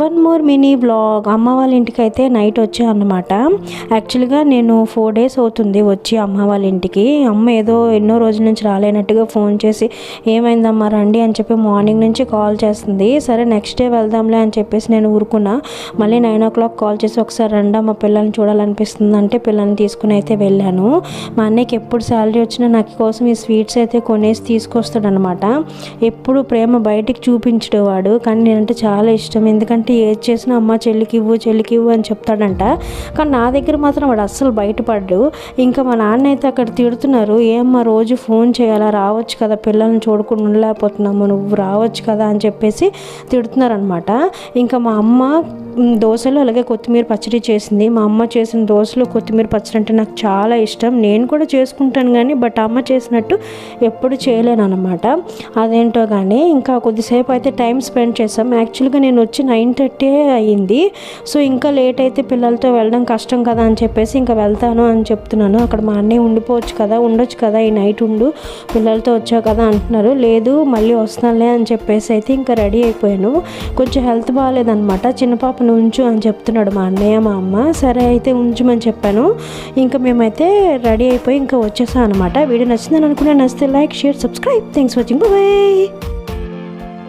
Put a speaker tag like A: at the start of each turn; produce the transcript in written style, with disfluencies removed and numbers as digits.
A: One more mini vlog. అమ్మ వాళ్ళ ఇంటికి అయితే నైట్ వచ్చా అన్నమాట. యాక్చువల్గా నేను 4 days అవుతుంది వచ్చి అమ్మ వాళ్ళ ఇంటికి. అమ్మ ఏదో ఎన్నో రోజుల నుంచి రాలేనట్టుగా ఫోన్ చేసి ఏమైందమ్మా రండి అని చెప్పి మార్నింగ్ నుంచి కాల్ చేస్తుంది. సరే నెక్స్ట్ డే వెళ్దాంలే అని చెప్పేసి నేను ఊరుకున్నా. మళ్ళీ 9 o'clock కాల్ చేసి ఒకసారి రండి మా పిల్లల్ని చూడాలనిపిస్తుంది అంటే పిల్లల్ని తీసుకుని అయితే వెళ్ళాను. మా అన్నయ్యకి ఎప్పుడు శాలరీ వచ్చినా నాకు కోసం ఈ స్వీట్స్ అయితే కొనేసి తీసుకొస్తాడనమాట. ఎప్పుడు ప్రేమ బయటికి చూపించడు వాడు, కానీ నేనంటే చాలా ఇష్టం. ఎందుకంటే ఏది చేసినా అమ్మ చెల్లికి ఇవ్వు అని చెప్తాడంట. కానీ నా దగ్గర మాత్రం వాడు అస్సలు బయటపడ్డు. ఇంకా మా నాన్న అయితే అక్కడ తిడుతున్నారు, ఏమ్మా రోజు ఫోన్ చేయాలా, రావచ్చు కదా, పిల్లల్ని చూడకుండా ఉండలేకపోతున్నాము, నువ్వు రావచ్చు కదా అని చెప్పేసి తిడుతున్నారనమాట. ఇంకా మా అమ్మ దోశలు అలాగే కొత్తిమీర పచ్చడి చేసింది. మా అమ్మ చేసిన దోశలు కొత్తిమీర పచ్చడి అంటే నాకు చాలా ఇష్టం. నేను కూడా చేసుకుంటాను కానీ బట్ అమ్మ చేసినట్టు ఎప్పుడు చేయలేను అనమాట. అదేంటో కానీ ఇంకా కొద్దిసేపు అయితే టైం స్పెండ్ చేసాం. యాక్చువల్గా నేను వచ్చి 9:30 అయ్యింది. సో ఇంకా లేట్ అయితే పిల్లలతో వెళ్ళడం కష్టం కదా అని చెప్పేసి ఇంకా వెళ్తాను అని చెప్తున్నాను. అక్కడ మా అన్నయ్య ఉండొచ్చు కదా ఈ నైట్ ఉండు, పిల్లలతో వచ్చావు కదా అంటున్నారు. లేదు మళ్ళీ వస్తానులే అని చెప్పేసి అయితే ఇంకా రెడీ అయిపోయాను. కొంచెం హెల్త్ బాగాలేదనమాట. చిన్న పాప ఉంచు అని చెప్తున్నాడు మా అన్నయ్య మా అమ్మ. సరే అయితే ఉంచమని చెప్పాను. ఇంకా మేమైతే రెడీ అయిపోయి ఇంకా వచ్చేసాం అనమాట. వీడియో నచ్చిందని అనుకున్నా. నచ్చితే like, share, subscribe. Thanks for watching. Bye.